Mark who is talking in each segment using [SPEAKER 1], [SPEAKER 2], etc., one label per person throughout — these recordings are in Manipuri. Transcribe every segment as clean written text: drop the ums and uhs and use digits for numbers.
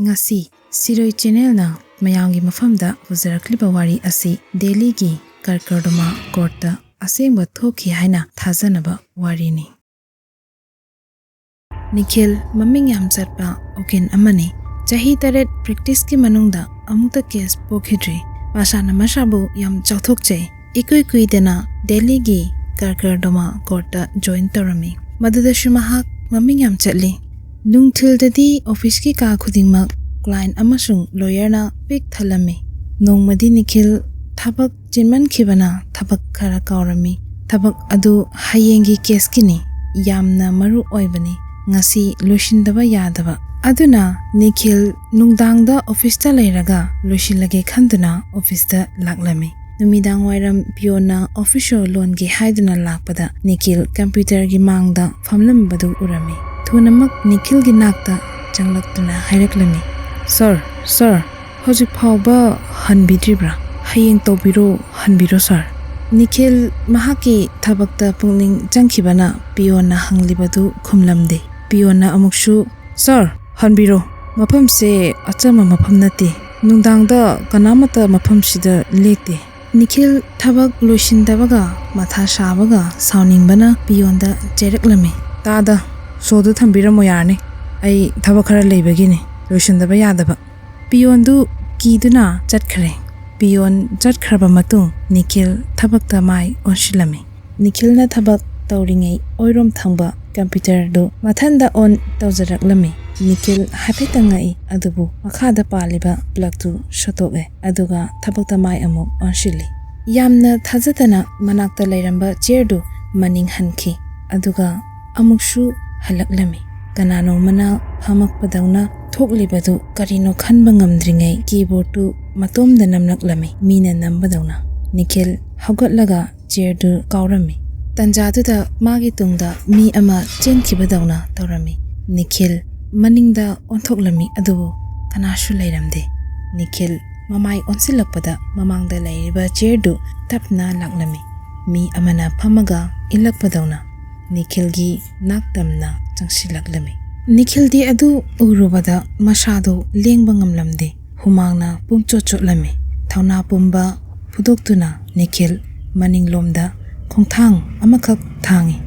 [SPEAKER 1] ngasi Siroi channel na mayamgi mafamda huzarakliba wari asi Delhi gi Karkardoma court da asengba thoki haina thajanaba wari ni Nikhil maming yam chatpa okin amani chahi taret practice ki manungda amukta case pokhidri pasana masabu yam chauthokche ikui kui dena Delhi gi Karkardoma court da join tarami maduda shumahak maming yam chatli nungthil dadi office ki ka khudingmak client amasung lawyer na pik thalami nongmadi Nikhil thabak jinman khibana thabak khara kaurami thabak adu hayengi case kini yamna maru oibani ngasi loshindaba yadaba aduna Nikhil nungdangda office ta leiraga loshilage khanduna office ta laklami numidang wairam piona official loan gi haiduna lakpada Nikhil computer gi mangda famlam badu urami thunamak Nikhil gi nakta changlaktuna haireklami sir hojik phauba hanbidribra hayeng tobiro hanbiro sir Nikhil mahaki thabakta pungning changkhibana piona hanglibadu khumlamde piona amukshu sir hanbiro mafam se achama mafam nate nungdangda kanamata mafam sida lekte Nikhil thabak loishindabaga matha shabaga sauningbana pionda chereklami tada sodu thambiramo yarne ai thabak khara leibagini loishindaba yadaba piondu kiduna chatkhare pion chatkraba matung Nikhil thabakta mai onshilami Nikhil na thabak tawringai oirom thangba computer do mathanda on tawjaraklami Nikhil haphetangai adubu makhada paliba plug tu shotoge aduga thabakta mai amuk onshili yamna thajatana manakta leiramba chair du maning hanki aduga amukshu halaklami kanano mana hamak padawna thoklibadu karino khanba ngamdringai keyboard tu matomda namlaklami mina nambadawna Nikhil haugatlaga chair du kaurami tanjaduda magi tungda mi ama chenkhibadawna tawrami Nikhil maningda onthoklami adubu kanashu leiramde Nikhil mamai onsilakpada mamangda leiriba chair du tapna laklami mi amana phamaga ilakpadawna Nikhil gi naktamna changsilaklami Nikhil di adu urubada masado lengba ngamlamde humangna pungchochotlami thauna pumba phudoktuna Nikhil maninglomda khongthang amakhak thangi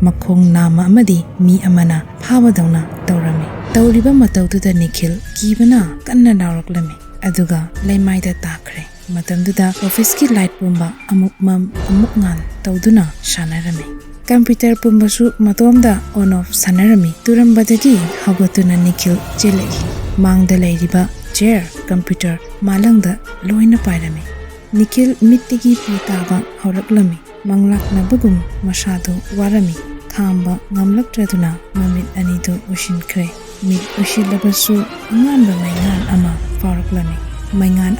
[SPEAKER 1] makhong nama amadi mi amana phabadawna tawrami tawriba matawduda Nikhil kibana kanna dawraklami aduga leimaida takhre matamduda office ki light pumba amukmam amukngan tawduna shanarami computer pumbasu matomda on off sanarami turambadagi hagotuna Nikhil chelegi mangda leiriba chair computer malangda loina pairami Nikhil mittigi pitaba hawraklami manglakna bugum masado warami khamba ngamlaktraduna mamit anidu ushinkre mit ushilabasu anganba maingan ama fawraklami maingan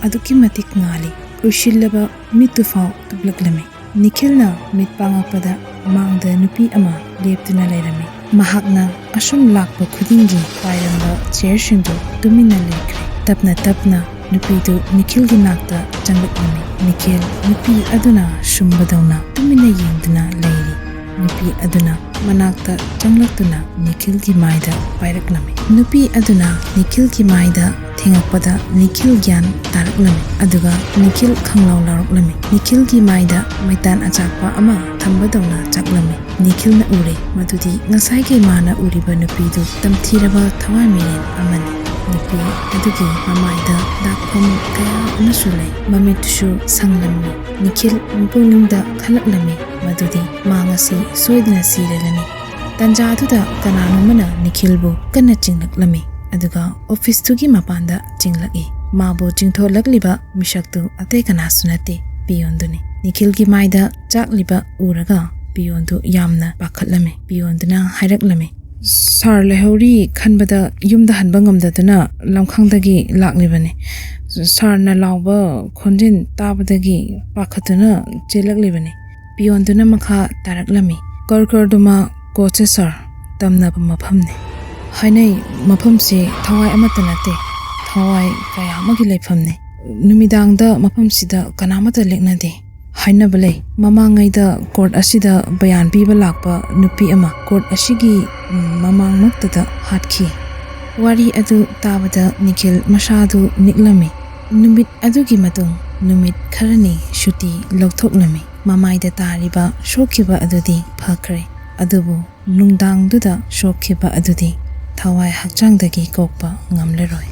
[SPEAKER 1] aduki matik ngali ushilaba mitufau tublaklami Nikhil na mitpangakpada mangda nupi ama leptuna leirami mahakna asum lakpa khudingi pairamba chair shindu tumina lekre tapna nupidu Nikhil gi nakta changlaklami Nikhil nupi aduna shumbadawna tumina yengduna leiri nupi aduna manakta changlaktuna Nikhil gi maida pairaklami nupi aduna Nikhil gi maida thengakpada Nikhil gyan taraklami aduga Nikhil khanglaw laraklami Nikhil gi maida maitan achakpa ama thambadawna chaklami Nikhil na ure madudi ngasai ge mana uriba nupidu tamthiraba thawai miren amani nupi adugi mamaida dakpham kaya nasule mamitushu sanglami Nikhil mpungningda khalaklami madudi mangasi soidna siralami tanjaduda kananumana Nikhil bu kanna chinglaklami aduga office tugi mapanda chinglaki mabo chingtholakliba mishaktu ate kana sunate piyonduni Nikhil gi maida chakliba uraga piyondu yamna pakhatlami piyonduna haireklami sar lehori khanbada yumda hanba ngamdaduna lamkhangdagi laklibani sar na lawba khonjin tabadagi pakhatuna chelaklibani piyonduna makha taraklami Karkardoma coach sar tamna maphamne hainai maphamse thawai amata nate thawai kaya amagi leiphamne numidangda maphamsida kanamata leknade hainabale mamangaida court asida bayan piba lakpa nupi ama court asigi mamang maktada hatkhi ꯋꯥꯔꯤ ꯑꯗꯨ ꯇꯥꯕꯗ ꯅꯤꯈꯤꯜ ꯃꯁꯥꯗꯨ ꯅꯤꯛꯂꯝꯃꯤ꯫ ꯅꯨꯃꯤꯠ ꯑꯗꯨꯒꯤ ꯃꯇꯨꯡ ꯅꯨꯃꯤꯠ ꯈꯔꯅꯤ ꯁꯨꯇꯤ ꯂꯧꯊꯣꯛꯂꯝꯃꯤ꯫ ꯃꯃꯥꯏꯗ ꯇꯥꯔꯤꯕ ꯁꯣꯛꯈꯤꯕ ꯑꯗꯨꯗꯤ ꯐꯈ꯭ꯔꯦ, ꯑꯗꯨꯕꯨ ꯅꯨꯡꯗꯥꯡꯗꯨꯗ ꯁꯣꯛꯈꯤꯕ ꯑꯗꯨꯗꯤ ꯊꯋꯥꯏ ꯍꯛꯆꯥꯡꯗꯒꯤ ꯀꯣꯛꯄ ꯉꯝꯂꯔꯣꯏ꯫